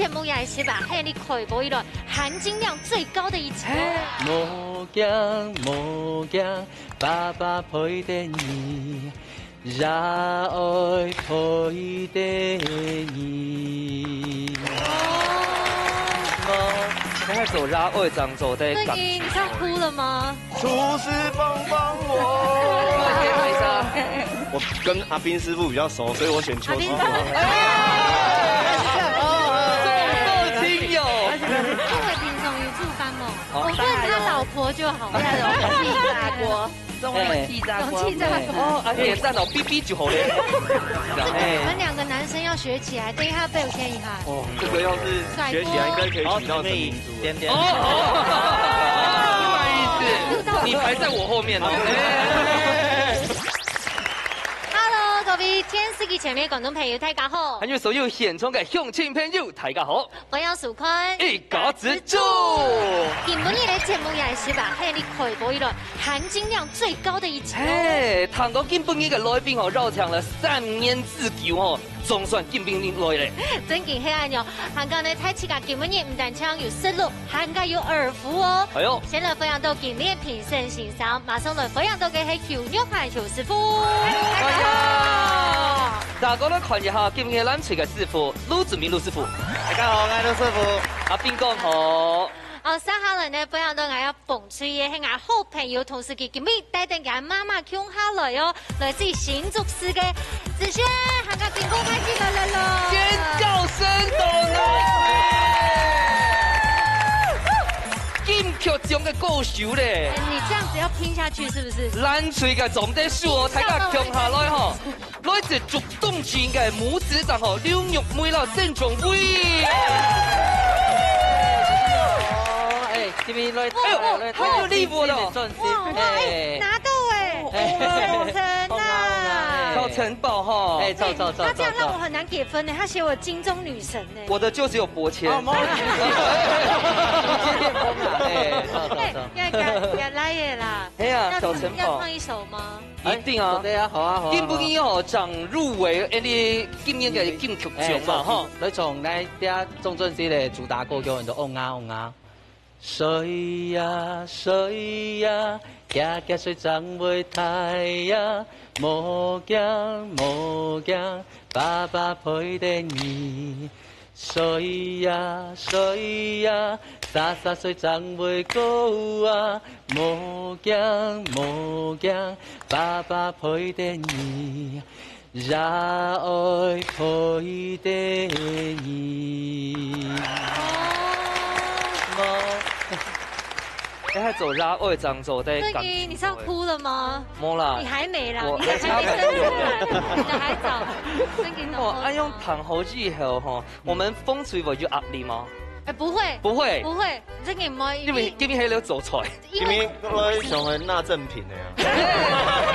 节目也是把嘿你可以播一轮含金量最高的一集。莫惊莫惊，爸爸陪着你，让爱陪着你。你还走拉二张走的正义，你是要哭了吗？厨师帮帮我！我跟阿斌师傅比较熟，所以我选邱师傅。重受亲友。因为平常有住班嘛，我问他老婆就好了。容气炸锅，中文气炸锅。容气炸锅。哦，啊，点赞哦，B B 就好了。我们2个男生要学起来，等一下被我先一下。哦，这个要是学起来，应该可以取到神明珠。点点。哦，不好意思，你排在我后面哦。Hello， 各位电視機前面觀眾朋友，大家好。還有所有現場嘅鄉親朋友，大家好。我有樹坤，一家之主。今日的節目也是把嘿你可以播一輪含金量最高的一集。嘿，談到今本日嘅來賓哦，繞場了3年之久哦，總算今本日來咧。真勁黑暗喲！香港呢睇起個今本日唔但唱有絲路，還加有耳福哦。哎呦，先來分享到今日評審欣賞，馬上來分享到嘅係邱玉涵邱師傅。哎呀，大家都看一下今日咱找嘅師傅陸志明陸師傅。大家好，我係陸師傅。阿邊個好？接下來呢，分享到我要諷刺嘅係我好朋友，同時佢今日帶定嘅媽媽傾下來哦，來自新竹市嘅子萱，香港成功開始來了。尖叫聲到呢！金曲獎嘅歌手咧。你這樣子要拼下去是不是？咱吹嘅總得數哦，大家強下來吼，來一主動權嘅拇指掌吼，劉玉梅啦鄭仲威。这边来，还有礼物了，拿到哎，小陈啊，小城堡哈，哎，走。他这样让我很难给分呢，他写我金钟女神呢。我的就只有伯谦。要来耶啦！哎呀，小城堡要唱一首吗？一定啊！对啊，好啊。今不今哦，长入围你今年嘅金曲獎嘛哈。你從那啲鍾俊熙嘅主打歌叫人做《嗡啊》。水呀水呀，行行水漲袂太呀，莫驚，爸爸陪着你。水呀水呀，灑水漲袂高啊，莫驚，爸爸陪着你。讓愛陪着你。你还走拉二张走的，正义，你是要哭了吗？没啦，你还没啦，我你还没生出来，你的还早。正义，我按用糖好之後哈，我們風吹會有壓力嗎？哎，不會，正義唔可以。因為今天還要走出來，今天我上係納正品的呀。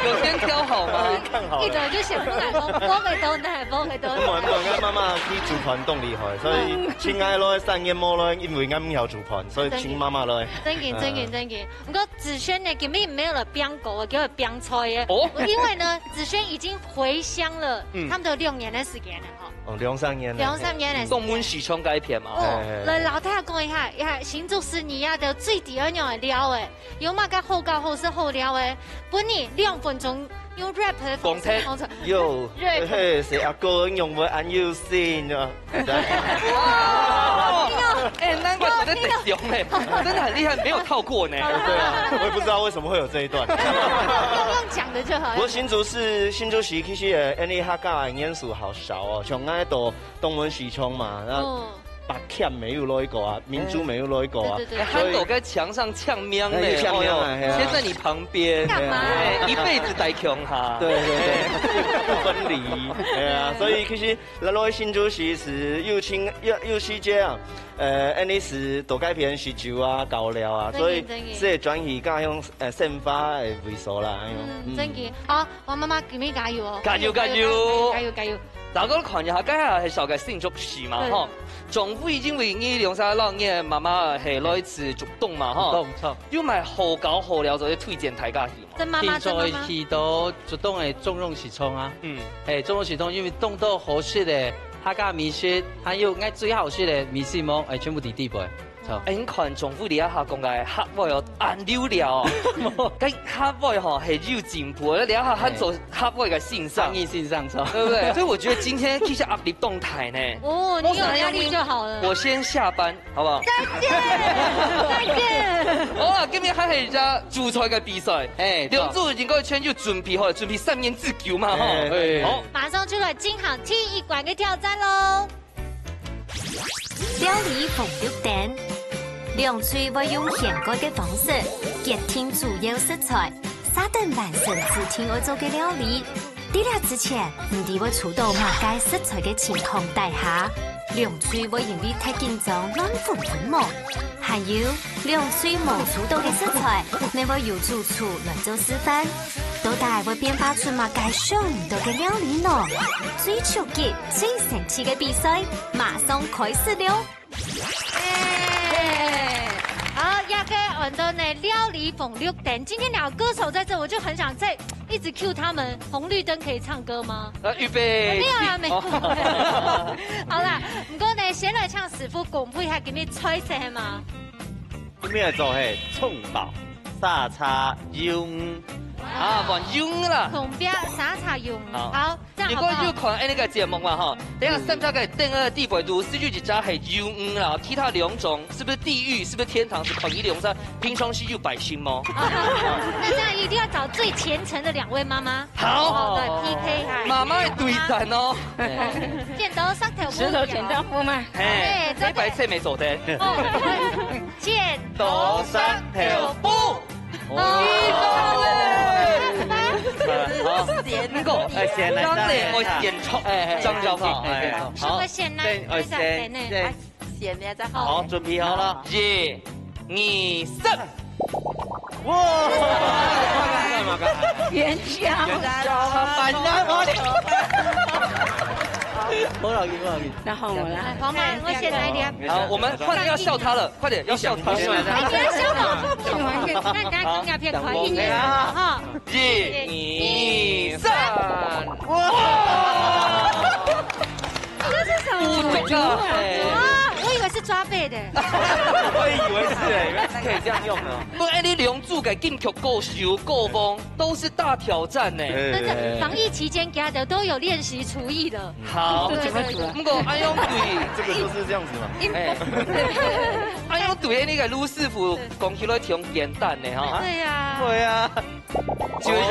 有先挑好嗎？看好。一早就想出來講，我未到呢，我未到。我啱媽媽去組團動厲害，所以請愛來散煙魔來，因為啱要組團，所以請媽媽來。正經。不過子萱呢，今日沒有了編狗啊，叫佢編菜啊。哦。因為呢，子萱已經回鄉了，他們都6年的時間了哈。哦，2、3年。2、3年了。東門許昌改片嘛。來老太講一下，新竹市你呀，就最第二樣嘅料誒，有乜嘅好高好食好料誒，本年2分鐘用 rap 嘅方式講出。有，嘿，是阿哥用我安有心啊。哎，難怪我在得熊嘞，真的很厲害，沒有套過呢。對啊，我也不知道為什麼會有這一段。用講的就好。不過新竹市其實因為客家嘅人數好少哦，像我到東門許昌嘛，然後白崁沒有來過啊，明珠沒有來過啊。憨豆在牆上嗆喵嘞，先在你旁邊，一輩子帶強哈。對，不分離。係啊，所以其實咱來新竹市是又去這樣，因為是大改片是酒啊、高粱啊，所以是轉移加用散發嘅為數啦。真嘅，好，我媽媽今日加油哦！加油！大家都看一下，今日係受嘅新竹市嘛，哈。政府已經為你兩三老嘢媽媽係來自主動嘛，哈。唔錯。要買好高好料就要推薦大家去嘛。真媽媽。現在去到主動嘅中庸時倉啊。誒，中庸時倉因為凍到好食嘅。他家米雪，还有爱最好吃的米线膜，全部伫底部。你看总副理下讲嘅黑味哦，按溜了哦，跟黑味哈系肉进步，了下很做黑味嘅线上，线上错，对不对？所以我觉得今天其实压力动态呢。哦，你有压力就好了。我先下班，好不好？再见，再见。好啦，今日还系只主菜嘅比赛，两组已经各圈就准备好，准备3面之球嘛，哈。好，马上就来金行踢一馆嘅挑战喽。料理逢六點，涼脆會用現改嘅方式，結添主要食材，沙頓完成自天愛做嘅料理。啲料之前，唔啲會觸到某界食材嘅情況底下，涼脆會因為太緊張亂分毛。還有涼脆冇觸到嘅食材，你會由主廚來做示範，到底會變化出某界想唔到嘅料理呢？最超級、最神奇嘅比賽，馬上開始了！好，亚哥很多呢料理逢6點，今天兩個歌手在這，我就很想再一直 cue 他們。紅綠燈可以唱歌嗎？預備。沒有啊，沒有。好啦，唔過呢，先來唱師傅公布一下，給你吹聲嘛。今日做係蔥爆沙茶油啊，往用啦。同邊沙茶用。好，這樣好不好？如果要看那個節目嘛，哈，等下3家嘅第二地位都失去一家係用啦，其他2種是不是地獄，是不是天堂，是看你兩生平常時就百姓嗎？那這樣一定要找最虔誠的2位媽媽。好，對 PK 下。媽媽嘅對戰哦。剪刀石頭布。石頭剪刀布嗎？哎，這白菜沒做的。剪刀石頭布。好，咸個，咸張臉我鹹臭，張教炮，好，我先來，我先來，咸的再好，準備好了，1、2、3，哇！元宵，板凳我。好容易，好容易。然後我來，黃媽，我先來點。好，我們快點要笑他了，快點要笑他。你別笑我，那大家更加偏快一點哈。1、2、3，哇！這是什麼？我以為是抓背的。我也以為是哎，原來是可以這樣用的。不，哎，你兩組嘅進球夠熟夠崩，都是大挑戰呢。但是防疫期間，大家都有練習廚藝的。好，對對對。不過安永隊，這個就是這樣子嘛。安永隊那個盧師傅講起來挺簡單的哈。對呀。對啊。就用。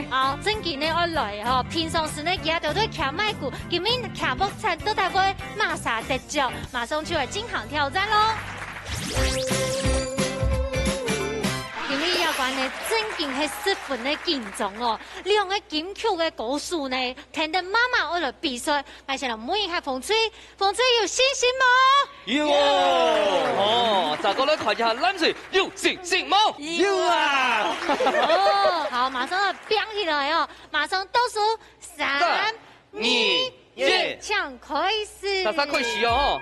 好，正經呢我來哈，平常時呢大家都徛麥鼓，今日徛木菜都大概馬啥得腳，馬上就來進行挑戰咯。今日要講呢，正經係10分的緊張哦，2個金球的歌手呢，聽得媽媽我來比賽，而且呢每一下風吹有信心嗎？有哦，大家來看一下藍水有信心嗎？有啊！哦，好，馬上要飆起來哦，馬上倒數3、2、1，搶開始。大家開始哦。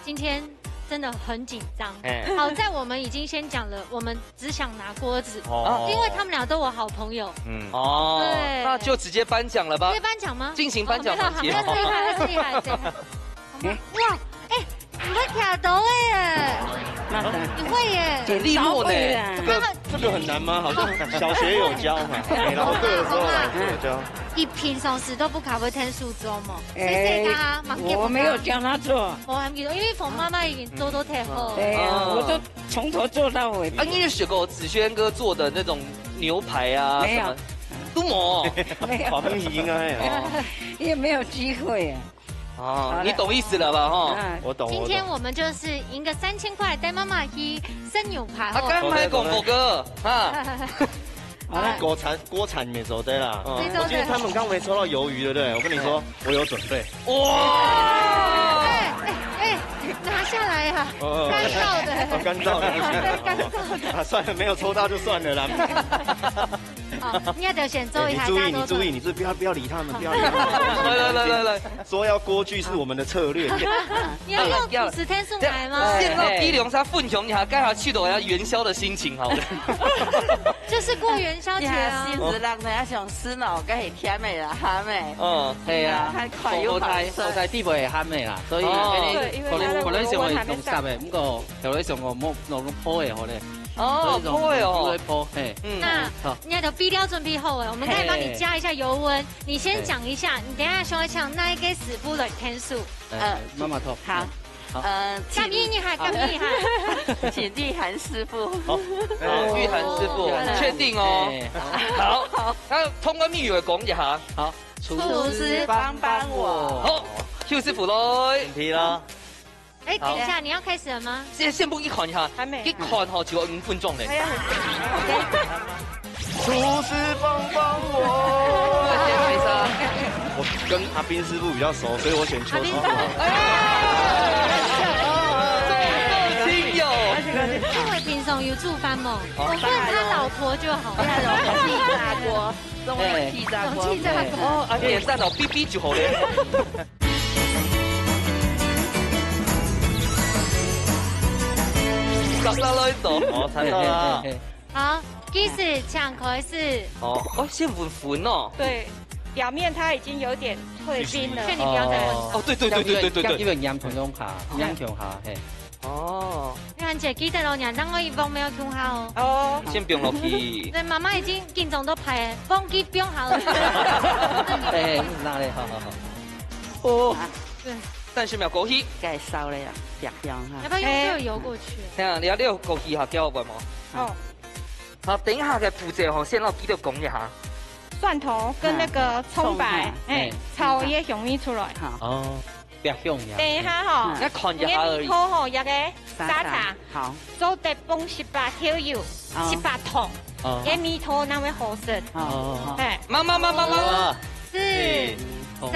今天真的很緊張。好在我們已經先講了，我們只想拿鍋子，因為他們倆都我好朋友。哦，對，那就直接頒獎了吧？可以頒獎嗎？進行頒獎環節。那厲害，那厲害，哇，哎，你會跳到耶？你會耶？很利落呢。這個很難嗎？好像小學有教嘛，然後這個時候有教。你平常時都不考會聽數週嗎？我沒有教他做。我還記得，因為馮媽媽已經做太好。對呀，我都從頭做到尾。啊，你有學過子軒哥做的那種牛排啊？沒有。都冇。沒有。好像應該。也沒有機會啊。哦，你懂意思了吧？哈，我懂。今天我們就是贏個3000塊，帶媽媽去生牛排。他剛才講狗哥啊。好了，鍋鏟沒走對啦。我記得他們剛沒抽到魷魚，對不對？我跟你說，我有準備。哇！拿下來呀！乾燥的。乾燥的。啊，算了，沒有抽到就算了啦。好，你也得先做一下。你注意，你不要理他们，不要理他们。来，说要锅具是我们的策略。你要用主持天数来吗？见到低龙沙奋雄，你还该还去到要元宵的心情好了。就是过元宵节啊。新子人呢，想思脑，该是甜的啦，咸的。係啊，我睇啲會係鹹味啦，所以可能上會弄濕嘅，不過可能上我冇弄破嘅可能。破的哦，破，那你的備料準備好了，我們可以幫你加一下油溫。你先講一下，你等下想一想那一個師傅的天數。媽媽托。好。咁厲害，咁厲害！請玉涵師傅。好，玉涵師傅，確定哦。好，那通關密語講一下。好，廚師幫我。好，Q 師傅來。唔批啦。哎，等一下，你要開始了嗎？先幫你看一下，還沒。你看好就5分鐘嘞。廚師幫我。我跟阿斌師傅比較熟，所以我選邱師傅。親友。因為平常有煮飯嘛，我問他老婆就好。氣炸鍋，中氣炸鍋。氣炸鍋。啊，點讚哦，BB 就好嘞。找到了一種，猜到了。好，開始搶開始。先聞粉哦。對，表面它已經有點退冰了。勸你不要再聞。哦，對。因為鹽同用下，鹽強下，係。玉涵姐記得咯，讓我一放沒有控好哦。先不用落去。對，媽媽已經緊張都排放機不用好了。那嘞，好。哦。對。30秒過去。該燒了呀，白香哈。要不要用熱油過去？聽下，你要過去下叫我冇？哦。好，等一下嘅步驟先讓記得講一下。蒜頭跟那個蔥白，炒也容易出來。哦，白香呀。等一下哈，一看一下而已。米湯吼，一個沙茶，好，做得崩18條油，18桶，嘅米湯那會好食。哎，媽， 4、3、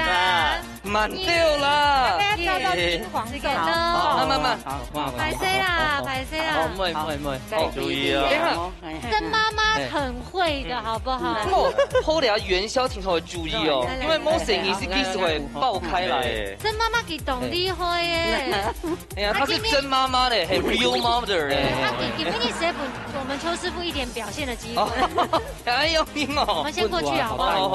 慢掉啦。要照到金黃色的。慢，排水啦，排水啦。唔會，注意啊。曾媽媽很會的，好不好？好了，元宵聽說會注意哦，因為某生意是幾時會爆開來。曾媽媽佢懂厲害耶！哎呀，她是真媽媽嘞，係 real mother 嘞。給不你誰我們邱師傅一點表現的機會。哎呦，你哦！我們先過去好不好？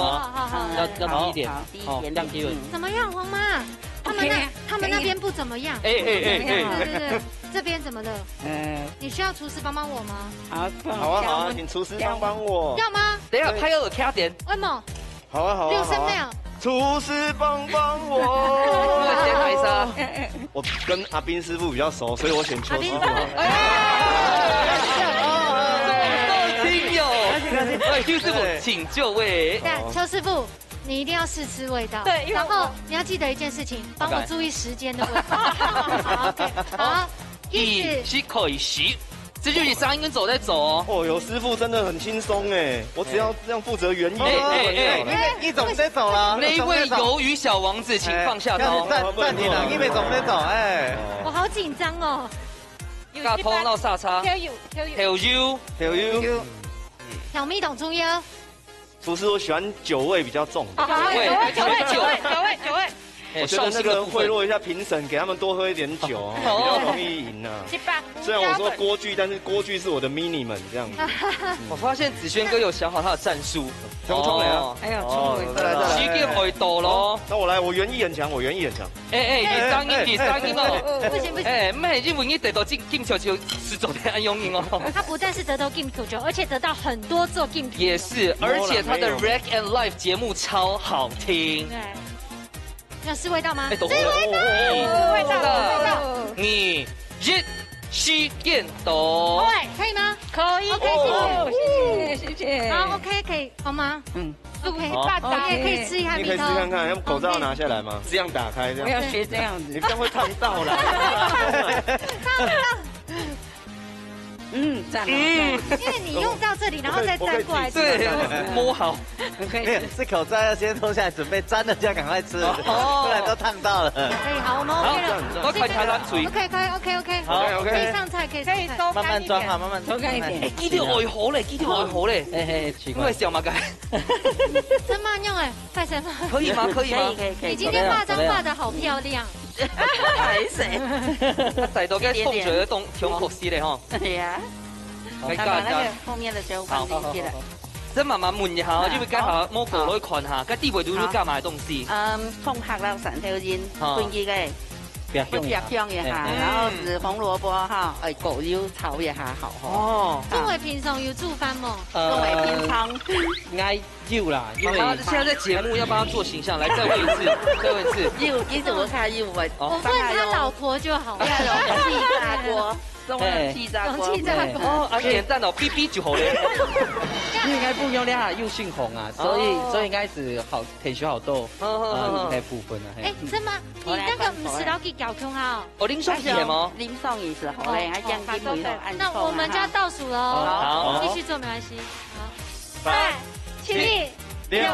好，要低一點，好，降低溫。怎麼樣，黃媽？他們那邊不怎麼樣。對，這邊怎麼了？你需要廚師幫幫我嗎？好啊，請廚師幫我。要嗎？等下拍個卡點。為什麼？好啊。6秒。廚師幫我。先拍沙。我跟阿斌師傅比較熟，所以我選邱師傅。親友，邱師傅請就位。邱師傅。你一定要試吃味道，對，然後你要記得一件事情，幫我注意時間的問題。好，OK，好，開始，這就是3個走在走哦。哦，有師傅真的很輕鬆哎，我只要這樣負責原意。你總在走啦。那一位魷魚小王子，請放下刀。暫停啦，因為總在走，哎。我好緊張哦。大碰到剎車。Tell you。小蜜桶中央。廚師，我喜歡酒味比較重。酒味。我覺得那個賄賂一下評審，給他們多喝一點酒，比較容易贏啊。雖然我說鍋具，但是鍋具是我的 mini 們這樣子。我發現子軒哥有想好他的戰術。衝來啊！還有衝再來。時間會到咯。那我來，我原意很強，你當音哦。不行。唔係，因為你得到金球就10種的安用音哦。他不但是得到金球，而且得到很多座金球。也是，而且他的 Rack and Life 節目超好聽。對。要試味道嗎？試味道。你1點到。可以嗎？可以。謝謝。好 ，OK， 可以，好嗎？OK， 也可以吃一下米湯。你可以試看看，用口罩拿下來嗎？這樣打開，這樣。不要學這樣子，你這樣會燙到啦。赞。因为你用到这里，然后再粘过来，对，摸好。是口罩要先脱下来，准备沾了就要赶快吃，不然都烫到了。可以，好，我们 OK 了。我看他蓝水。OK，好可以上菜，可以收慢慢装好，慢慢收干一点。记得外好嘞，记得外好嘞。嘿，奇怪。因为小马该。真慢用哎，快神可以吗？可以吗？可以。你今天化妆化得好漂亮。还谁？他仔到嘅風水都挺學師嚟嗬。係啊。佢把那個後面的就放進去了。真慢慢問一下，因為家下摸過來看下，個地位都加埋東西。葱拍了3條筋，半支嘅。會煸香一下，然後是紅蘿蔔哈，狗油炒一下好哦。因為平常有煮飯嗎？因為平常愛有啦，因為現在在節目要幫他做形象，來再問一次，再問一次。有，其實我看有喂。我問他老婆就好。要用氣炸鍋。中氣炸鍋，哦，點讚哦，B B 就好咧。應該不用啦，又姓洪啊，所以應該是好提取好多嘅部分啊。哎，真嗎？你那個唔是老給搞空哈？哦，林松義嗎？林松義是好嘞，還將雞梅都按。那我們就要倒數了哦。好，繼續做沒關係。好，8、7、6、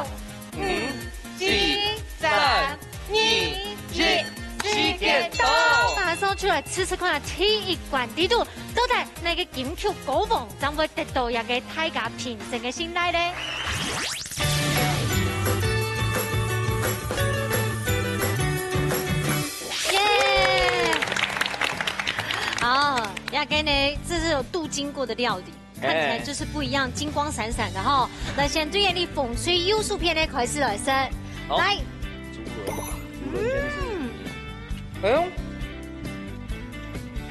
5、4、3、2、1。時間到，馬上出來吃看下第一關地圖，到底那個金球國王將會得到一個大家評審嘅信賴呢？耶！好，要給你，這是有鍍金過的料理，看起來就是不一樣，金光閃閃的哈。那先對你風吹優數片呢，開始來生，來。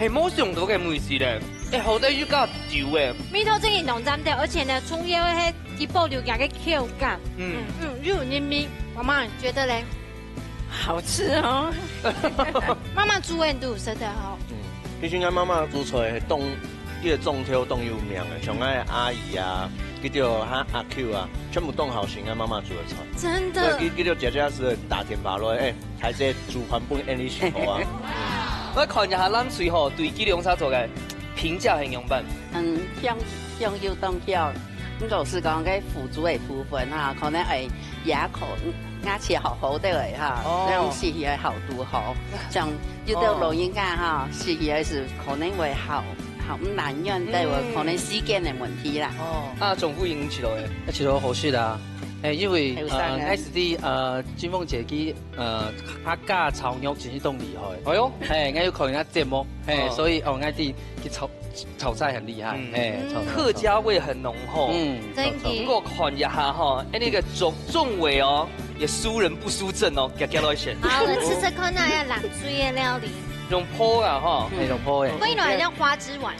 係冇上到嘅梅子咧，好得要加酒嘅。米頭真係濃蘸啲，而且呢，蔥葉係佢保留佢嘅口感。又黏咪，媽媽覺得咧？好吃哦。媽媽煮嘅都有食得好。其實我媽媽煮出來係凍，呢個中秋凍有名嘅，像我阿姨啊，叫做阿 Q 啊，全部凍好型嘅媽媽煮嘅菜。真的。叫做姐姐是打天把落，睇這煮飯本 N 啲好啊。我看一下咱水吼對基隆沙做嘅評價形容版。香又凍香，咁就是講嘅腐竹嘅部分哈，可能係牙口牙齒好好的嚟哈，讓食起來好度好，像有啲老人家哈，食起來是可能會好唔難用，但係可能時間嘅問題啦。總部引起到嘅，一起到好事的啊。因為SD 金鳳姐佢客家炒肉真係都厲害。哎呦，我要看人家節目，所以ID 佢炒菜很厲害，客家味很濃厚。真嘅。不過看一下哈，那個重味哦，也輸人不輸陣哦，夾落去。好，我吃吃看那要冷水嘅料理。用泡啊哈，用泡嘅。溫暖像花枝丸。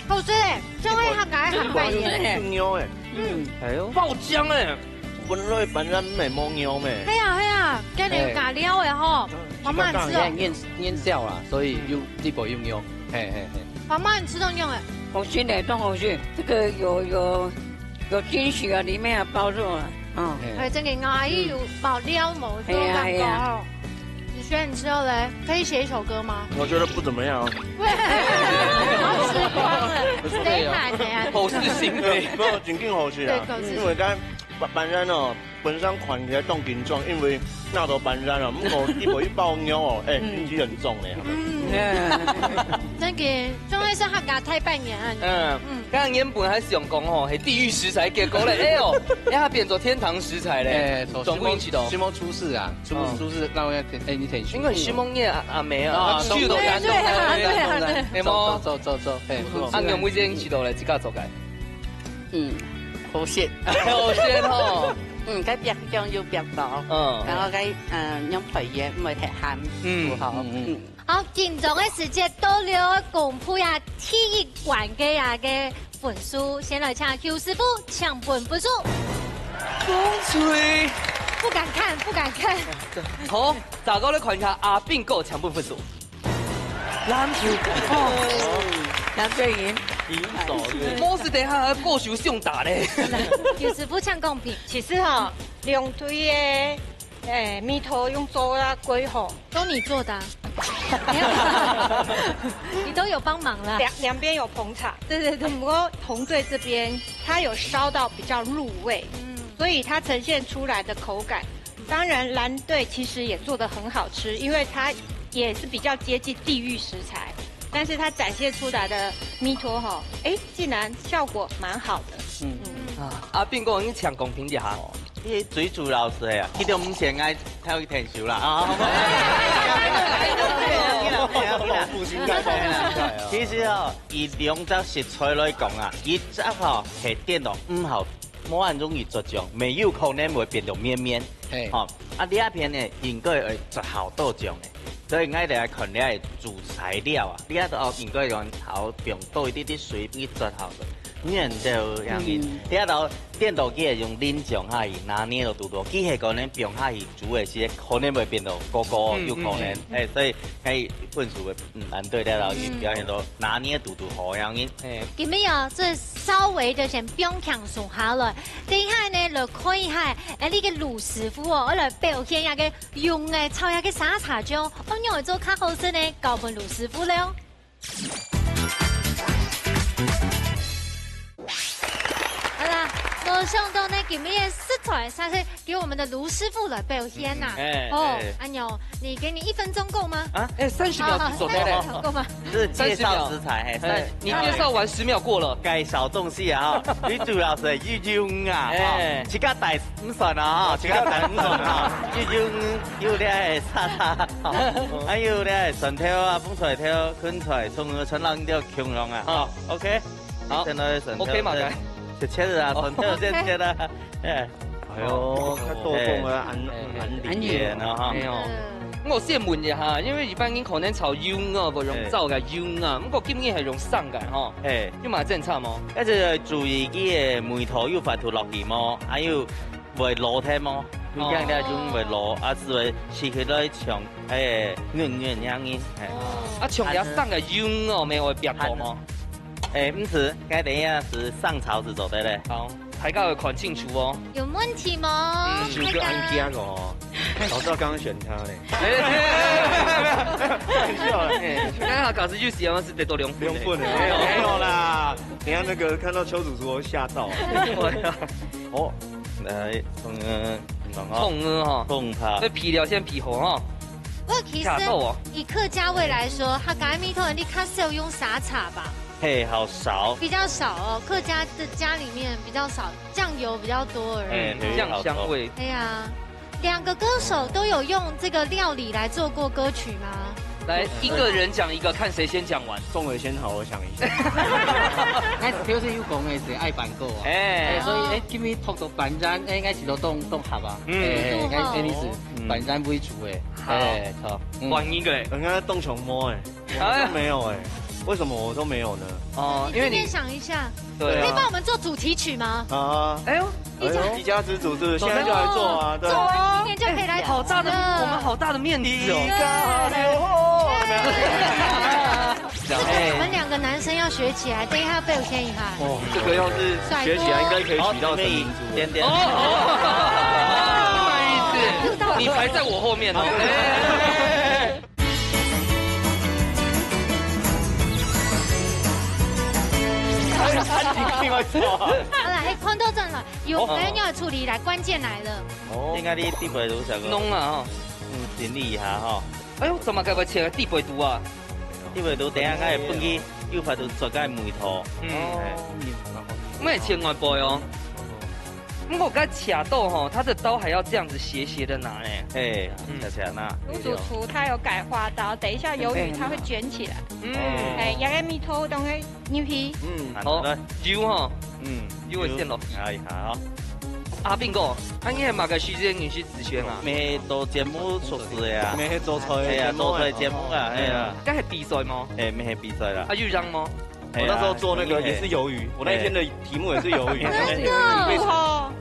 好食誒，將佢客家嘅鹹飯嘢。牛誒，係咯，爆漿誒，本來本身咪冇牛咩？係啊，跟住加料嘅嗬，媽媽你吃哦。煙燒啦，所以要呢部要用，媽媽你吃都用誒。紅鱈嚟當紅鱈，這個有金許啊，裡面有包肉啊。係真嘅，阿姨有包料冇？係啊。子軒，你吃到嘞？可以寫一首歌嗎？我覺得不怎麼樣。好吃光了，誰喊的呀？口是心非，不過真勁好吃啊！因為講板山哦，本身看起來凍緊壯，因為那度板山哦，唔過一部一包牛哦，運氣很重咧。真嘅，仲係是客家太拜年啊！剛剛原本還是用講吼，係地獄食材，結果咧，哎呦，一下變做天堂食材咧，總不引起到。徐夢出世啊，出世，那我要你挺因為徐夢念阿妹啊，去到山東，係麼？走，阿牛妹先去到嚟，即刻做解。好食，好食吼。cái bẹt cho vô bẹt đỏ,然後cái nhóm thủy嘢咪踢鹹，好。好，緊張嘅時間到了，公布下第一關嘅分數，先來請 Q 師傅搶分數。風吹，不敢看。好，大家咧看下阿炳哥搶分數。籃球，藍隊贏。我是等下過手上打咧。Q 師傅搶公平，其實哈，兩隊嘅米頭用做啦，龜殼都你做的。你都有帮忙了。两边有捧场。对。不过红队这边它有烧到比较入味，所以它呈现出来的口感。当然蓝队其实也做得很好吃，因为它也是比较接近地狱食材，但是它展现出来的米托哈，竟然效果蛮好的。阿斌哥，你抢公平一下。伊最主要是啊，佢哋唔先爱跳去填手啦。其實哦，以兩隻食材來講啊，一隻吼係點到唔好，冇人容易着醬，沒有可能會變到綿綿。哦，啊呢一片呢應該會着好多醬嘅，所以我哋來看你係主材料啊，呢一度應該用好用多一啲啲水去着好嘅。你人就樣嘢，第一度電動機係用冷醬下去拿捏到多多，機械可能用下去煮嘅時，可能會變到個有可能，所以喺分數會難對得到，表現到拿捏度好樣嘢。咁樣這稍微就先表強數下來，等下呢就可以係呢個盧師傅哦，我來表現下嘅用嘅炒下嘅沙茶醬，我用嚟做較好食呢，交俾盧師傅了。好啦，我想到呢，今日食材才是給我們的盧師傅來表現呐。阿牛，給你1分鐘夠嗎？30秒左右夠嗎？是介紹食材，你介紹完10秒過了，介紹東西啊，你主要是用啊，其他大唔算啊，其他大唔算啊，有啲係沙茶，還有啲係筍條啊、風菜條、芹菜、蔥油、春浪條、芎蓉啊。OK， 好，OK 嘛，切啊，筍條切啦，哎呦，較多種啊，安利啊，哈。我先問一下，因為一般人可能炒油啊，不用糟嘅油啊，不過今年係用生嘅嗬，要買正差冇？一直要注意啲嘅梅頭要發脫落去麼？還有會落體麼？有啲人用會落，還是會試佢來長軟樣嘅。啊，長啲生嘅油哦，沒有會變過嗎？唔是，該等一下是上炒子做的咧。好，大家要看清楚哦。有問題嗎？就個安家哦，早知道剛剛選他嘞。開玩笑嘞。剛才搞是就是要是得多2分。沒有啦。你看那個看到邱主廚我嚇到。哦，來蔥哈，它。這皮料先皮好哈。不過其實以客家味來說，它咖喱米頭你較少用沙茶吧？嘿，好少，比較少哦。客家的家裡面比較少，醬油比較多而已。醬香味。哎呀，2個歌手都有用這個料理來做過歌曲嗎？來，一個人講一個，看誰先講完。仲偉先好，我想一下。我條先要講嘅是愛辦歌啊，所以今日讀到辦展，應該是都綜合啊，應該你是辦展為主嘅。好，換一個嘞，應該動手摸哎，沒有哎。為什麼我都沒有呢？哦，因為你想一下，對，可以幫我們做主題曲嗎？啊，哎呦，一家之主是不是？現在就來做啊，對，明年就可以來。好大的，我們好大的面子哦。我們2個男生要學起來，等一下表現一下。哦，這個要是學起來，應該可以取到成名族。點。不好意思，你排在我後面哦。好啦，看到陣啦，有人要處理來，關鍵來了。哦，應該啲地陪都成個。弄啊，整理一下哈。哎呦，怎麼該不切地陪肚啊？地陪肚等下我會放去要發到做個梅頭。我也切外背哦。如果該卡豆哈，它的刀還要這樣子斜斜的拿呢。哎，恰那。盧主廚他有改花刀，等一下魷魚它會捲起來。一個米頭當個牛皮。好，油哈，油會先落。好。阿斌哥，你係馬個徐姐女婿子軒啊？沒做節目出事的呀。沒做菜。係啊，做菜節目啊，係啊。該係比賽嗎？沒係比賽啦。啊，豫章嗎？我那時候做那個也是魷魚，我那天的題目也是魷魚，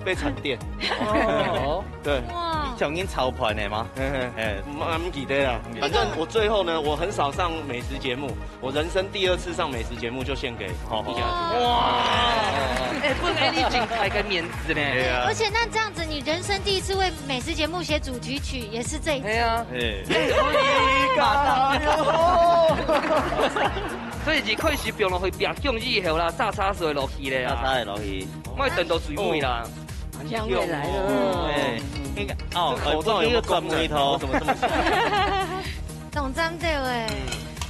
被慘電。對。講緊炒盤的嗎？蠻記得啦。反正我最後呢，我很少上美食節目，我人生第2次上美食節目就獻給一家子。哇！不能你僅開個面子呢。而且那這樣子，你人生第1次為美食節目寫主題曲，也是這一次。對啊。所以2块是变落去白姜以后啦，炸叉就会落去咧啊。炸叉会落去，莫等到水尾啦。姜会来了。对，应该哦，口罩有转眉头，怎么这么像？懂针对诶。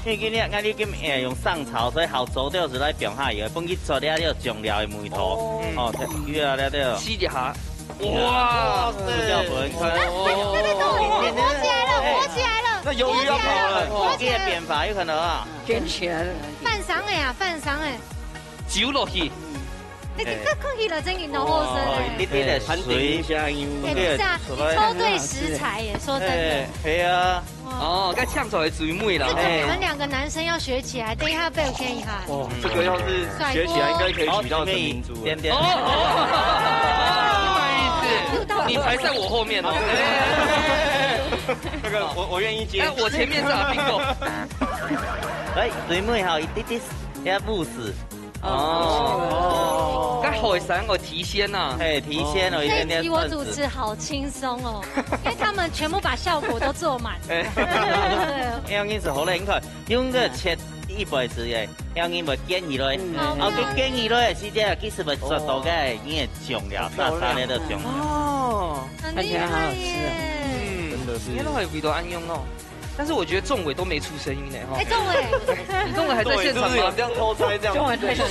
因为今日俺你今用上潮，所以好做掉是来变下油，放去做了了酱料的眉头，哦，鱼啊了了。吸一下。哇！不叫粉，看火起来了，火起来了！那鱿鱼要跑了，火鸡的变法有可能啊，卷起来了。饭上诶啊，饭上诶，酒落去。你这看起来真嘅好好生诶。你得盘点一下，因为等一下，你抽对食材耶，说真的。对啊。哦，该呛出来水妹啦。你们2个男生要学起来，等一下被我骗一下。哦，这个要是学起来，应该可以娶到陈明珠。点点。不好意思，你排在我后面哦。那个我愿意接。我前面是阿宾狗。哎，水妹好一点点要慕斯。哦，该后生我提鲜呐，哎，提鲜了一点点。这一集我主持好轻松哦，因为他们全部把效果都做满。因为是好厉害，用个切一辈子嘅，因为咪建议咧，后佢建议咧，是这其实咪做到嘅，已经酱料，炸叉咧都酱料。哦，很厉害耶！真的是，原来还有味道安用哦。但是我觉得仲伟都没出声音呢哈。哎，仲伟，仲伟还在现场吗？这样偷猜这样。仲伟在学，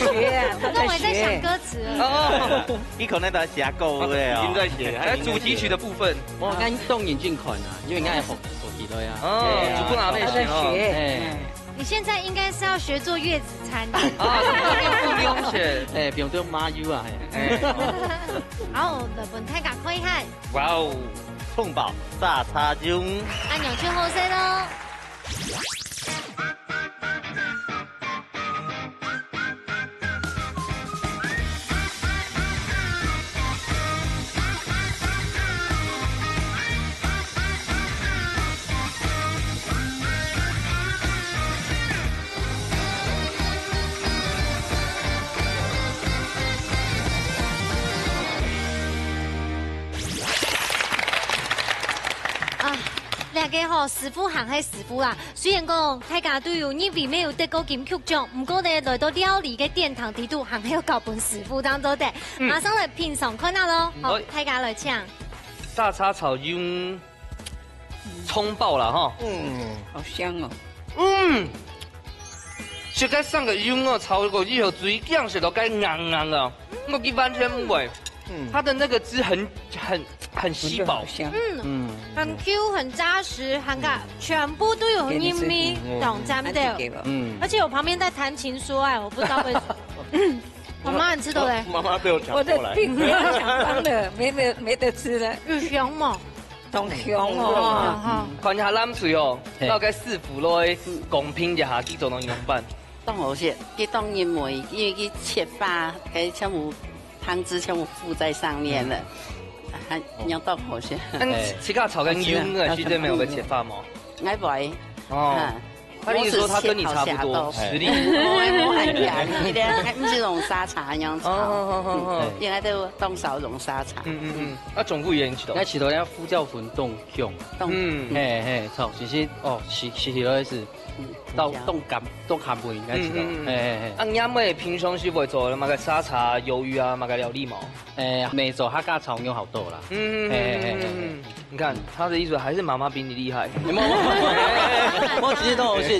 仲伟在想歌词。哦，你可能在写歌嘅已经在写，还有主题曲的部分。我啱當然轉群啊，因為啱係學期隊啊。哦，主不拿妹學哦。你现在应该是要学做月子餐的啊，不用學。誒，變咗馬 U 啊，好，日本太敢開開。哇哦！葱爆炸叉中，按钮去後生咯。大家好，師傅行係師傅啦。雖然講大家都有呢位沒有得過金曲獎，唔過咧來到料理嘅殿堂地度，行係有教本師傅當中的。馬上嚟品嘗看下咯。好，大家來搶。炸叉炒鳶，蔥爆啦哈。好香哦。食該上個鳶哦，炒過以後水醬食到該硬硬啊，我佢完全唔會。它的那個汁很稀薄，很 Q 很扎實，很嘎，全部都有音咪，懂沾的。而且我旁邊在談情說愛，我不知道為什麼。媽媽，你知道嘞？媽媽被我搶過來。我的病沒有想當的，沒得吃了。有香嘛？當香哦。看下攬水哦，到該師傅來公平一下，去做儂樣辦。當好些，佢當然梅，因為佢切法，佢全部湯汁全部附在上面了。還要當好些。切個炒跟鳶的時間沒有個切法嗎？愛不愛？哦。他意思說他跟你差不多實力。我愛家裡的，唔是用沙茶那樣炒，應該都當少用沙茶。啊，總部員去到。那起頭咧呼叫粉凍香。嘿，錯，其實哦，是落是。到凍鹹飯應該知道。啊，你妹平常是會做嘛個沙茶、魷魚啊，嘛個料理嘛？沒做，他家炒牛好多啦。你看他的意思還是媽媽比你厲害。我直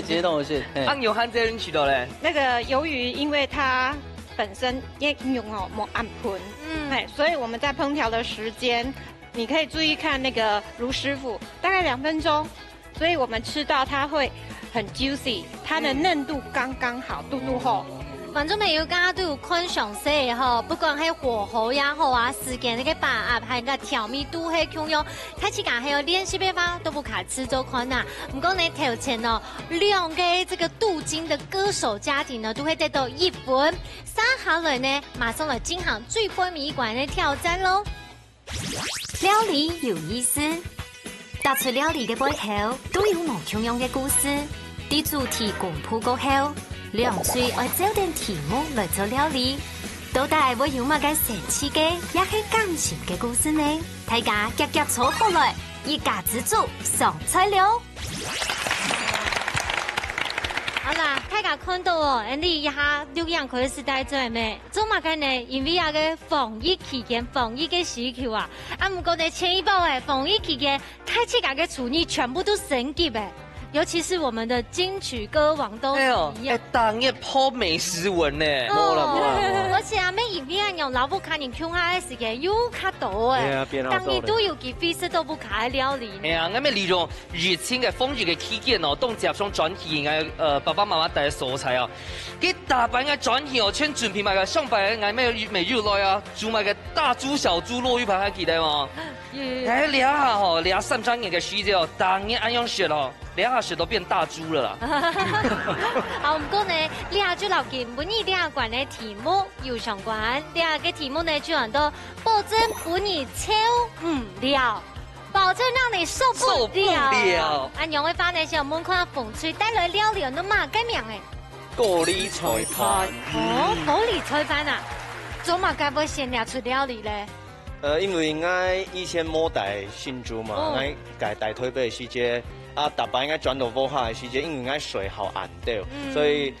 接動我血。啊，牛漢這人去到嘞？那個魷魚，因為它本身也用哦冇暗盆，所以我們在烹調的時間，你可以注意看那個盧師傅，大概2分鐘。所以我們吃到它會很 juicy， 它的嫩度剛剛好，嘟嘟好。反正每個家都有看詳細嘅吼，不管係火候也好啊，時間那個把握，還有個調味度係重要。開始講還有練習辦法都不卡吃做看呐。唔過你頭前哦，2個這個鍍金的歌手家庭呢，都會得到1分。3下來呢，馬上來進行最杯米館嘅挑戰咯。料理有意思。踏出料理嘅背後，都有無同樣嘅故事。啲主題公布過後，2歲愛找定題目來做料理，到底會有乜嘅神奇嘅，也係感情嘅故事呢？大家夾夾坐好來，一家之主上菜了。好，來也看到哦，你一下浏阳可以时代做咩？做嘛嘅呢？因为个防疫期间，防疫嘅需求啊，唔过呢前一波诶，防疫期间，开启个厨艺全部都升级诶。尤其是我们的金曲歌王都是一样，当夜破美食文呢，而且啊，每影片用老不卡人 Q 下的时间又卡多哎，当年都有几费事都不卡料理。哎呀，我们利用热情嘅风雨嘅期间哦，当接上转起嘅爸爸妈妈带嘅素材啊，给大班嘅转起哦，先准备埋嘅上百嘅美肉来啊，煮埋嘅大猪小猪落鱼排还记得吗？哎，聊下吼，聊3张年嘅时间哦，当年安样学哦。两下血都变大猪了啦！好，唔过呢，两就留见本日两关的题目有相关，两个题目呢就很多，保证本日超唔了，保证让你受不了。按杨伟发呢，想问看风吹带来料理都嘛改名诶？高丽菜盘。哦，高丽菜盘啊，做嘛该不会先拿出料理咧？因为我以前冇带新竹嘛，我改带台北时节。啊，大班应该转到武汉的时间，因为应该水好暗掉，所以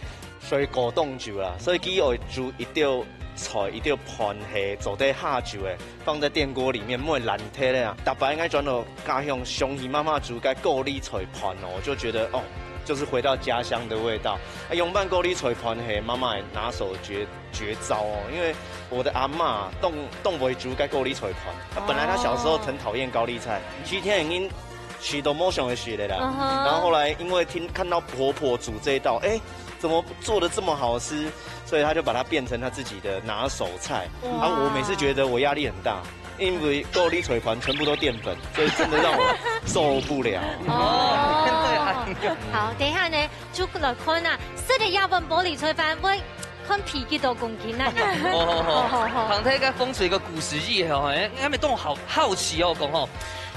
水果冻住啦，所以佢要煮一道菜，一道盘系做底下煮的，放在电锅里面，唔会烂铁咧啊。大班应该转到家乡上姨妈妈煮嘅高丽菜盘哦，我就觉得哦，就是回到家乡的味道。用拌高丽菜盘系妈妈拿手绝招哦，因为我的阿嬷冻不会煮嘅高丽菜盘，本来她小时候很讨厌高丽菜，7天已经。许多梦想的学的啦，然后后来因为看到婆婆煮这一道，哎，怎么做的这么好吃，所以他就把它变成他自己的拿手菜。然后我每次觉得我压力很大，因为高丽菜盘全部都淀粉，所以真的让我受不了。好，等一下呢，就来看啊，这个亚文玻璃菜盘会。看皮几多公斤啊！旁睇个风水个古时意吼，我咪当好奇哦，讲吼，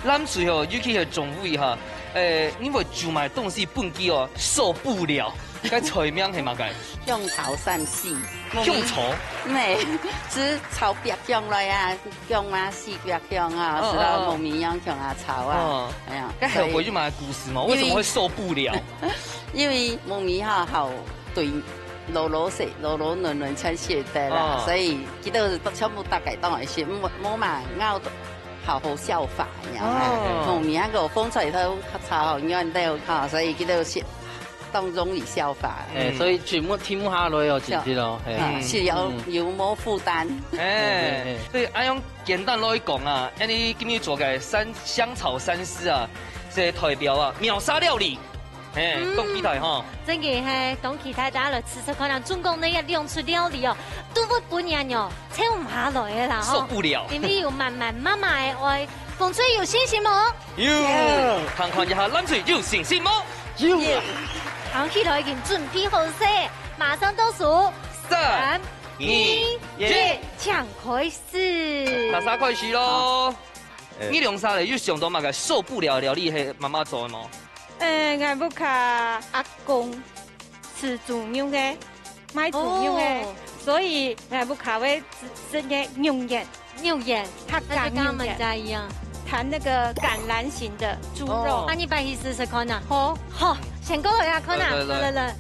咱最后尤其是中午哈，因为煮埋东西本机哦受不了，该菜名系嘛该？用炒散丝，用炒？没，只炒白姜来啊，姜啊，四白姜啊，是到糯米样姜啊炒啊，哎呀，该还有回去买故事嘛？为什么会受不了？因为糯米哈好对。老嫩嫩才写的啦，所以记得全部大概当係寫，冇嘛拗好效法呀。糯米那個風吹都炒好軟到哈，所以記得寫當容易效法。所以全部聽下來哦，知咯，是有冇負擔。所以按用簡單來講啊，你今日做嘅香草三絲啊，這代表啊秒殺料理。东期台哈，真嘅係東期台打來吃食可能中共呢一用出料理哦，都會本人哦，請唔下來嘅啦，受不了。因為要慢慢媽媽嘅愛，風吹有信心冇？有，看一下冷水有信心冇？有。東期台已經準備好勢，馬上倒數3、2、1，搶開始。打沙開始咯。你兩沙嚟要上到乜嘅受不了料理係媽媽做嘅冇？我不卡阿公吃猪肉嘅，買豬肉嘅，所以我不卡會吃嘅牛眼，它橄欖眼一樣，彈那個橄欖型的豬肉。那你把意思是看哪？好，先過來啊，看哪？來。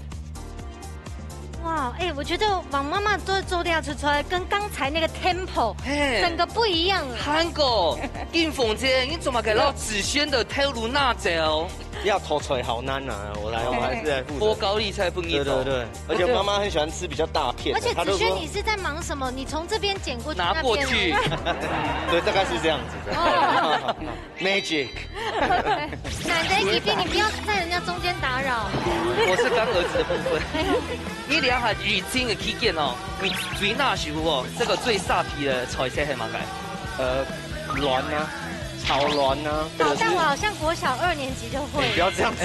哇，我覺得王媽媽做料出來跟剛才那個 tempo 整個不一樣。韓國金鳳姐，你怎麼給到子軒的泰魯納椒？要偷出來好難啊！我還是來負責。波高麗菜不易走。對，而且媽媽很喜歡吃比較大片。而且子軒，你是在忙什麼？你從這邊剪過去，拿過去。對，大概是這樣子的。Magic。奶奶一邊，你不要在人家中間打擾。我是乾兒子的部分。你兩下語境嘅起見哦，你最拿手哦，這個最煞皮的菜色係乜嘅？卵啊。炒卵啊！但我好像國小2年級就會。不要這樣子。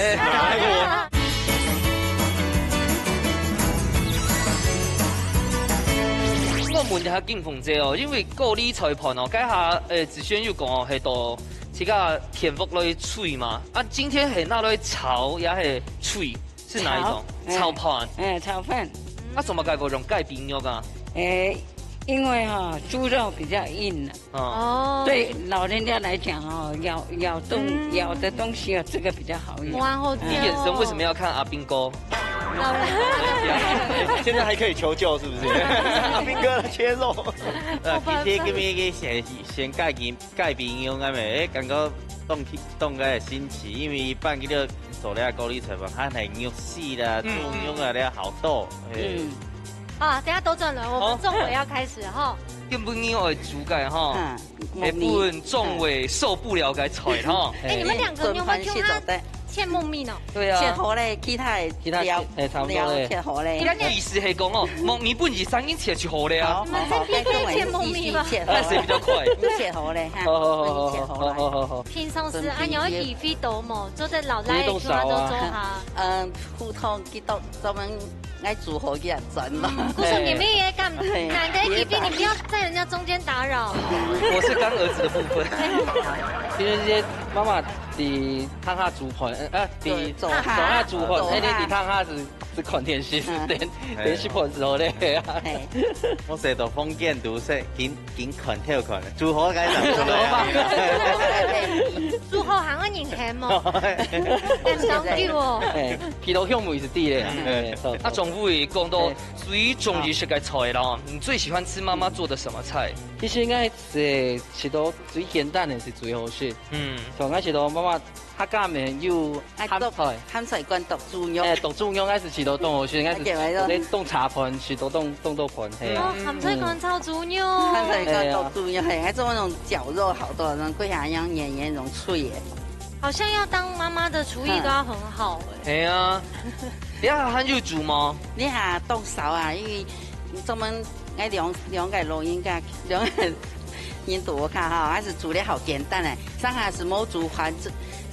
我問一下金鳳姐哦，因為高麗菜盤哦，家下子軒要講哦，係到自家田福類脆嘛。啊，今天係那類炒也係脆，是哪一種？炒盤。炒飯。啊，怎麼解用改變咗噶？因為豬肉比較硬對老人家來講咬的東西這個比較好咬。你眼神為什麼要看阿兵哥？现在还可以求救是不是？阿兵哥切肉。其实今日先改变用咁咪，感觉动个新奇，因为一般佢哋做咧高丽菜饭，它系肉丝啦、猪肉啊咧好多。好，等下都转了，我们仲伟要开始哈。根本你我煮嘅哈，一般仲伟受不了嘅菜哈。哎，你们两个有没有用它切木米呢？对啊，切好咧，其他料切好咧。你的意思系讲哦，木米本是三斤切就好了啊。你们这边可以切木米吗？那谁比较快？切好咧，哈，切好。平常时按鸟鱼飞多么，做在老来的话都做下。普通几多专门爱煮好嘅整嘛。姑叔你们也干，男的一边你不要在人家中间打扰。我是干儿子的部分。其实这些妈妈伫烫下煮盘，伫下煮盘，你伫烫下是看电视，电视盘时候咧。我成日都封建毒色，紧看跳看，煮好该怎做煮好行个人咸哦，很讲究哦。皮头香味是对的。啊，总会讲到最中意食嘅菜啦，你最喜欢吃妈妈做的什么菜？其实应该是吃到最简单的是最好食。从开始到妈妈客家面有咸菜罐剁猪肉。剁猪肉应该是吃到冻好食，应该是你冻茶盘，吃到冻豆盘。哦，咸菜罐炒猪肉。咸菜罐剁猪肉，还做那种绞肉，好多人贵下样黏黏那种脆耶。好像要当妈妈的厨艺都要很好哎。系啊，你下很要煮吗？你下冻烧啊，因为专门爱两个录音架两个人多看哈，还是煮的好简单嘞。上海是冇煮饭，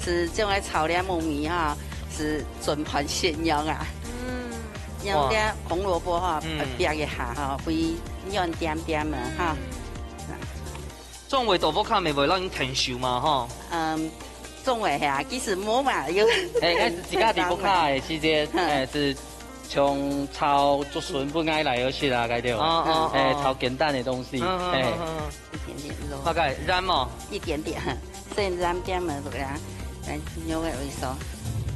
是这种炒的木米哈，是准盘鲜肉啊。用点红萝卜哈，煸一下哈，会软点点的哈。中伟豆腐卡咪会让你承受嘛哈？中伟呀，其实冇嘛有。应该是自家地不卡的时间，是从炒竹笋不爱来而食啦，该对。炒简单的东西，一点点肉。大概染嘛？一点点，所以染点嘛，对呀，牛的味sau。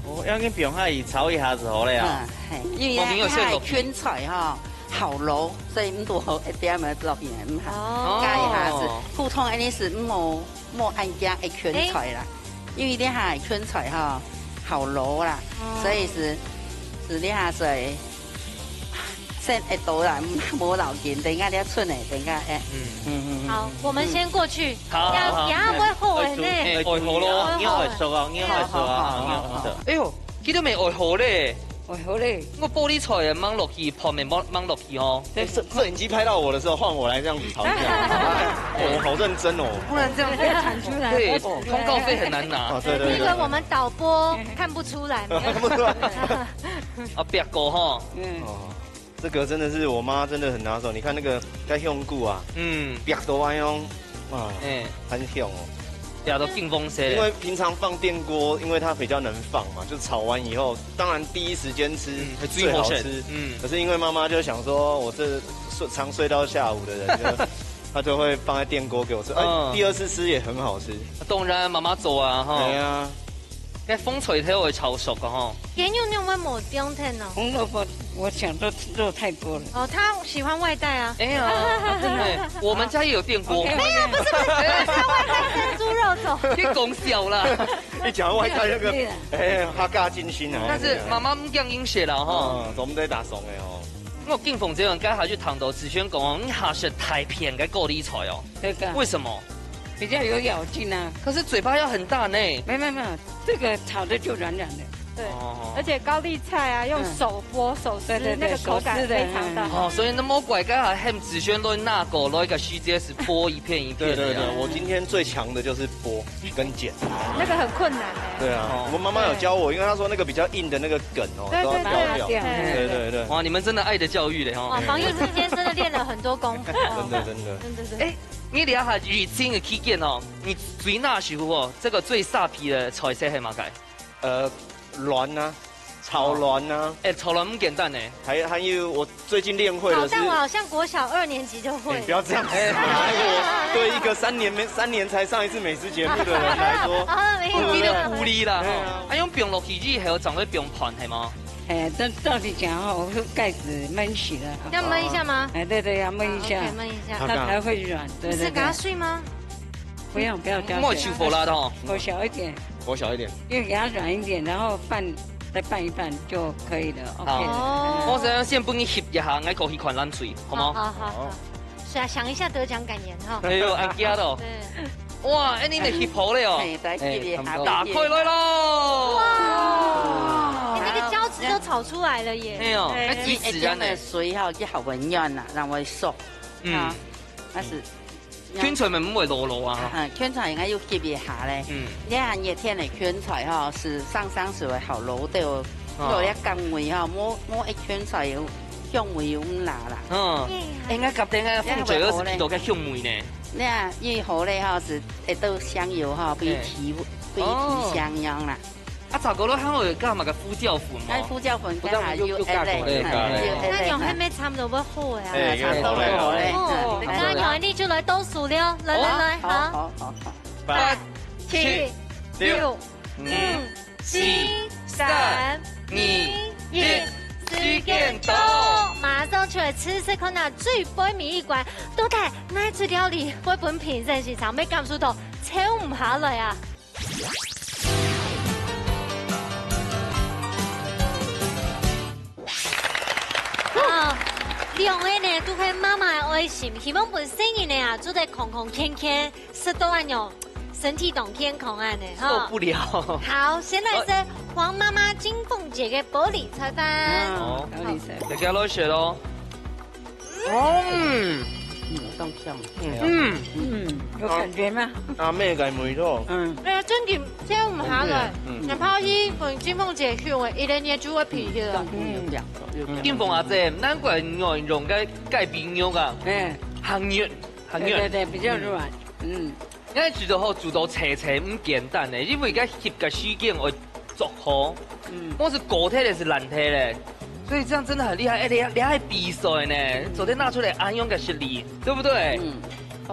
我要跟平下伊炒一下子好了呀。因为它系圈菜哈，好卤，所以唔多一点嘛落边唔好，加一下子。普通安尼是冇按加一圈菜啦，因为你下圈菜哈好卤啦，所以是你下水。先会多啦，冇留劲，等下你出嚟，等下好，我们先过去。好，也会好的呢。爱好咯，爱熟啊，爱熟啊，哎呦，记得未爱好咧？爱好咧。我玻璃菜啊，掹落去，泡面掹落去哦。摄影机拍到我的时候，换我来这样子吵架。我好认真哦。不然这样被传出来。对，通告费很难拿。对。因为我们导播看不出来。看不出来。啊，别个哈。这个真的是我妈真的很拿手，你看那个该用骨啊，别多安用，哇，很香哦，俩都劲风色。因为平常放电锅，因为它比较能放嘛，就炒完以后，当然第一时间吃最好吃，可是因为妈妈就想说，我这常睡到下午的人，她就会放在电锅给我吃，第二次吃也很好吃。当然妈妈做啊，哈。对啊。那风吹它会炒熟的哈。盐有你有没有抹冰天呢？红萝卜我想都肉太多了。哦，他喜欢外带啊。哎呀，对，我们家也有电锅。没有，不是，他外带生猪肉走。你讲小啦。一讲外带那个，哈嘎精心啊。但是妈妈唔讲饮食啦哈。我们在打怂的哦。我敬奉这样，该下去糖豆子轩讲哦，你还是太偏个高丽菜哦。这个为什么？比较有咬劲啊。可是嘴巴要很大呢。没有，这个炒的就软软的。对，而且高丽菜啊，用手剥手撕，那个口感非常的好。所以那么怪该还很子轩来那个来个细节是剥一片一片。对，我今天最强的就是剥跟剪。那个很困难哎。对啊，我妈妈有教我，因为她说那个比较硬的那个梗哦，都要挑掉。对。哇，你们真的爱的教育嘞哈。哇，防疫之间真的练了很多功夫。真的。哎，你俩下雨天的期间哦，你最那时候哦，这个最煞皮的菜色系嘛改？卵啊，炒卵啊，炒卵不简单呢。还有我最近练会的是，但我好像国小2年级就会。不要这样子，我对一个3年才上一次美食节目的人来说，你就孤立啦。啊，用冰落去之后，仲会冰盘系吗？这到底讲哦，盖子焖起了。要焖一下吗？对，要焖一下，焖一下，它才会软。对。是给它碎吗？不要加水。莫去火辣的哦，火小一点。火小一点，因为给它软一点，然后再拌一拌就可以了。OK。我先帮你翕一下，爱过去看冷水，好吗？好。是啊，想一下得奖感言哈。哎呦，安家的。哇，你咪翕好了哦。打开来咯。哇！那个胶质都炒出来了耶。哎呦，那一点的水哈，就好温润啦，让我熟。但是。卷菜咪唔會落落啊！卷菜應該要夾一下咧。你看熱天的卷菜哈，是上是會好老的哦。有啲甘味哈，摸一卷菜有香味有咁辣啦。應該夾定嘅風嘴嗰時到嘅香味呢。你啊，越好咧哈是一道香油哈，俾提香樣啦。啊，查過咯，香我加埋個胡椒粉嘛。胡椒粉加下要一粒，那用係咩差唔多不好啊？差唔多咧。那用呢就來倒數了，來，好。8、7、6、5、4、3、2、1，時間到，馬上出來吃看下最杯面一關，到底哪一料理會本評審現場要感受到超唔下來啊！兩個呢都係媽媽的愛心，希望本生日呢啊做得康康健健，吃到安樣身體都健康安呢哈。受不了。好，先來是黃媽媽金鳳姐嘅玻璃菜飯。好，大家攞雪咯。當香。有感覺嗎？阿妹嘅味道。哎呀，真嘅超唔下來，哪怕伊份金鳳姐香嘅，一年就會皮嘅啦。金鳳阿姐，難怪外用嘅雞邊肉啊，很軟，對，比較軟。因為煮到好，煮到斜唔簡單嘅，因為而家翕嘅時間會做好，我是固體的，是軟體的，所以這樣真的很厲害。哎，你還比賽呢？昨天拿出來安用嘅實力，對不對？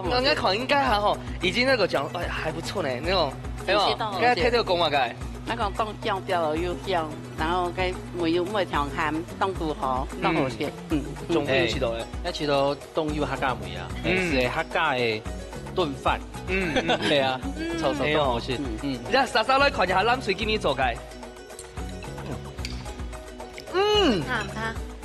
人家看應該還好，已經那個講，哎，還不錯呢，那種，係嘛？剛才睇到講話嘅。那個當醬標又香，然後佢梅油梅調鹹，當肚好，當好食。仲有吃到嘅，一吃到凍油客家梅啊，是客家嘅燉飯。係啊，臭都好食。你稍稍來看一下冷水點樣做嘅。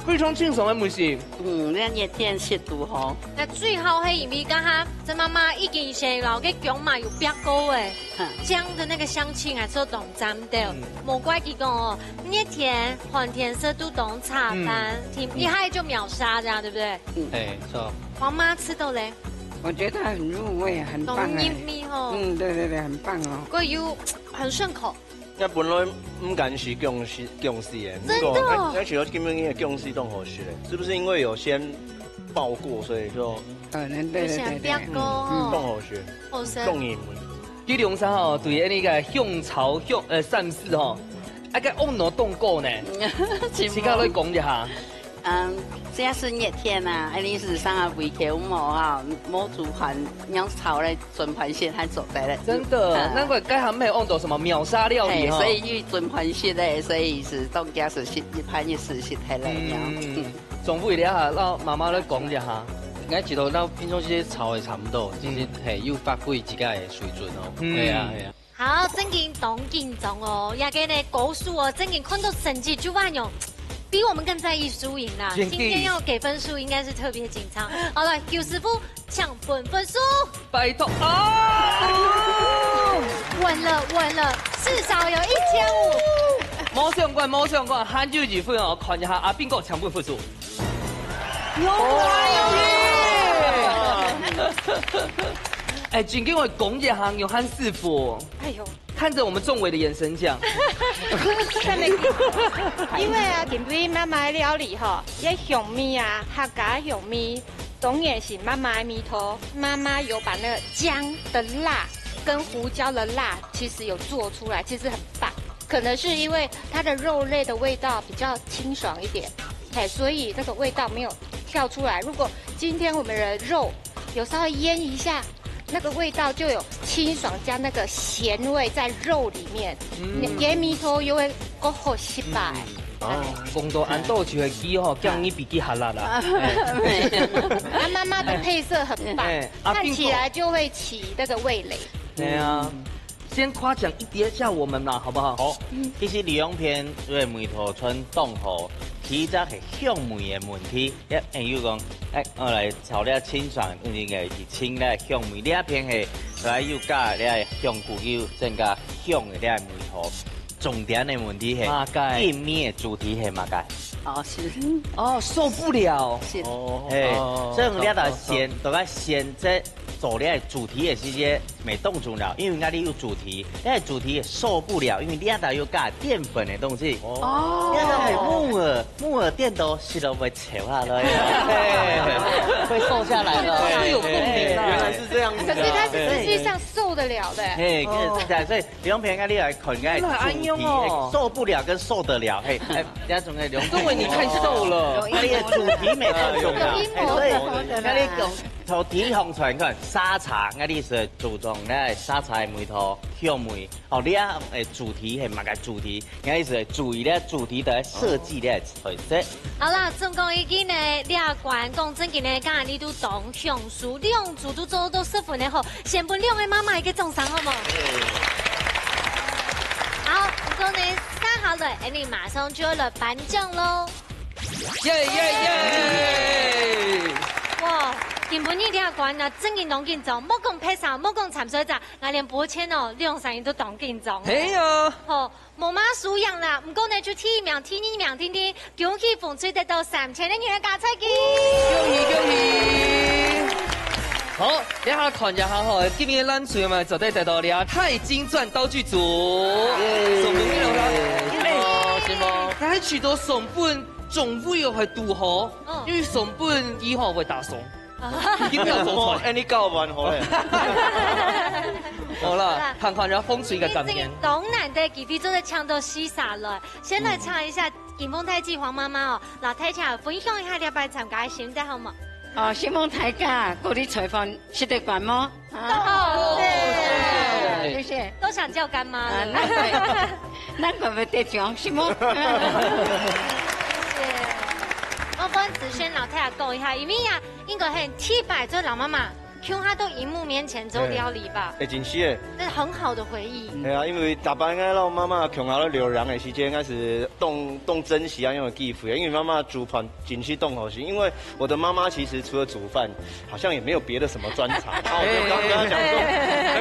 非常清爽嘅梅事。你熱天食都好。那最後係因為家下這媽媽已經先老嘅薑嘛有比較高誒，薑的那個香氣還是懂沾到。莫怪佢講哦，熱天寒天色都懂茶飯，一下就秒殺，這樣對不對？哎，錯。黃媽吃到咧？我覺得很入味，很棒哎。對，很棒哦。個油很順口。我本來唔敢食薑絲嘅，真的。而且我根本嘅薑絲都好食嘅，是不是因為有先爆過，所以就對，比較高，都好食，好食。凍鹽。啲龍山吼對呢個香草善事吼，啊個溫度凍過呢，自家來講一下。現在是熱天啊，你是上下胃口冇哈，冇煮飯，用炒來準盤先還做得嘞。真的，難怪該行沒有做什麼秒殺料理哈。所以因為準盤先嘞，所以是當家是一盤一時是太累了。總會咧嚇，讓媽媽來講一下。我知道咱平常這些炒的差不多，就是係有發揮自家的水準哦。係啊。好，真緊當緊張哦，也給你高數哦，真緊看到成績就萬用。比我們更在意輸贏啦！今天要給分數，應該是特別緊張。好了，邱師傅搶分數，拜託啊！穩了，至少有1500。冇相關，喊住2分哦，看一下阿邊個搶分數。有哎，今天我講一下，有喊師傅。哎呦！看着我們仲偉的眼神講，因為啊，今日媽媽的料理哈，一香米啊，客家香米，當然是媽媽的米頭。媽媽有把那個薑的辣跟胡椒的辣，其實有做出來，其實很棒。可能是因為它的肉類的味道比較清爽一點，哎，所以那個味道沒有跳出來。如果今天我們的肉有稍微醃一下。那個味道就有清爽加那個鹹味在肉裡面，鹽米頭又會够好失败。讲到安豆就会记吼，叫你比较哈辣啦。他妈妈的配色很棒，看起来就会起那个味蕾。对啊。先夸奖一下我们啦，好不好？好。其实利用片因为梅头村冻河，其实是香梅的问题。一朋友讲，我来炒了清爽，因为是清咧香梅，你一片是来又加咧香菇油，增加香的咧梅头。重点的问题是店面的主题是嘛个？哦是。哦，受不了。是。所以我们要先，大概先这。做你的主题的时间没冻住了，因为你有主题，你的主题也受不了，因为你要有加淀粉的东西。哦，你要木耳淀都吃都会扯下来，会瘦下来的，会有共鸣。原来是这样子。可是它是实际上受得了的。嘿，所以利用片你来看，你的主题受不了跟受得了，嘿，那种的两。因为你太瘦了，你的主题没冻住了，所以你讲。从底方出来看，沙茶，我哋是注重咧沙茶的梅头香梅。哦，你啊诶主题系乜嘅主题？我哋是注意咧主题的设计咧彩色。好啦，总共已经呢两关，讲真嘅呢，今日你都当享受，你用做都做到十分的好，先帮两位妈妈一个掌声好冇？好，不过呢，三好了，你马上就要来颁奖喽！耶耶耶！哇！根本你听关啊，真嘅当紧张，莫讲拍手，莫讲参赛者，我连播签哦，两三人都当紧张。嘿呀！好，冇马输赢啦，唔过呢就第一名、第二名、听听，恭喜风吹得到3000的女人加菜机。恭喜恭喜！好，一下看一下吼，今日咱最嘛就得到了钛金钻道具组，送给你了。是吗？但係取到成本仲會又係如何？因為成本以後會打送。點樣做菜？你教完好咧。好啦，看看咗風水嘅感言。東南的基地都在搶到西沙了，先來唱一下金鳳太子黃媽媽哦，老太太分享一下你拜參加心得好嗎？哦，希望大家各地採訪識得關嗎？好，謝謝。都想叫乾媽了。那個會得獎是嗎？我幫子軒老太太講一下，因為呀，應該很替擺做老媽媽，看他到熒幕面前做料理吧。真是誒，這是很好的回憶。係啊，因為大班個老媽媽看下了流浪的時間，開始動珍惜啊，因為記憶，因為媽媽煮飯真是動好心。因為我的媽媽其實除了煮飯，好像也沒有別的什麼專長。我剛剛講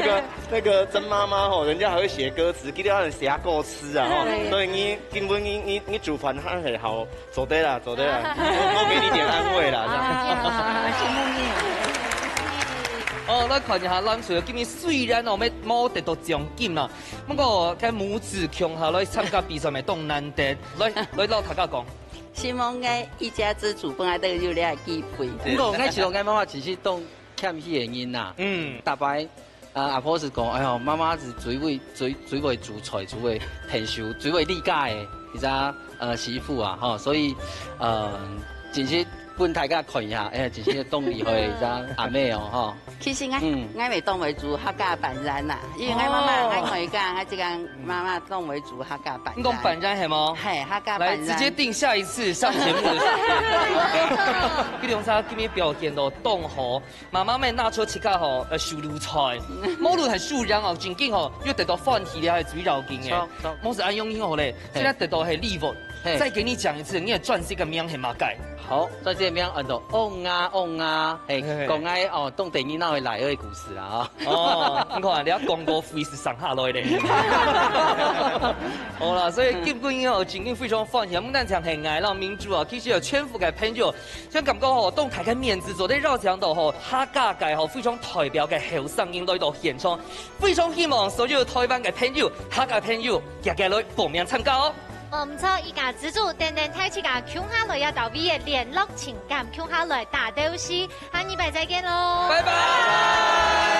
說，那個曾媽媽吼，人家還會寫歌詞，記得讓人寫夠吃啊，所以你根本你煮飯還很好，走對啦，走對啦，我給你點安慰啦。謝謝你。哦，咱看一下咱除了今年雖然我們冇得到獎金啦，不過喺母子強下來參加比賽咪都難得。來老大家講。希望嘅一家之主本來都有呢個機會。不過我係想講媽媽其實都欠迄個因啦。大擺阿婆是講，哎呦，媽媽是最會煮菜，最會享受，最會理解的一個媳婦啊，吼，所以真是本大家看一下，真是動力去一個阿妹哦，吼。其實我未當為主客家本人啦，因為我媽媽我可以講，我這個媽媽當為主客家本人。你講本人係嗎？係客家本人。來，直接定下一次上節目的時候。佢哋啥今日表現到凍河，媽媽們拿出切卡河收爐菜，無論係數量哦，真緊哦，要得到歡喜咧係最要緊嘅。冇是按用英好咧，現在得到係禮物。再給你講一次，你嘅鑽石嘅名係乜解？好，鑽石嘅名按到旺啊旺啊，講喺哦當地囡仔會來嘅故事啦哦，你看，你要廣告費是上下來的。好啦，所以基本上哦，真經非常歡喜，唔單止係愛浪民主啊，其實有全副嘅朋友，想感覺哦，當大家面子做啲繞場度哦，客家界哦非常代表嘅後生應來到現場，非常希望所有台灣嘅朋友、客家朋友，日日來報名參加哦。我們做一家之主，等等睇起個強下來要到尾嘅聯絡情感，強下來打鬥戲，下禮拜再見咯，拜拜。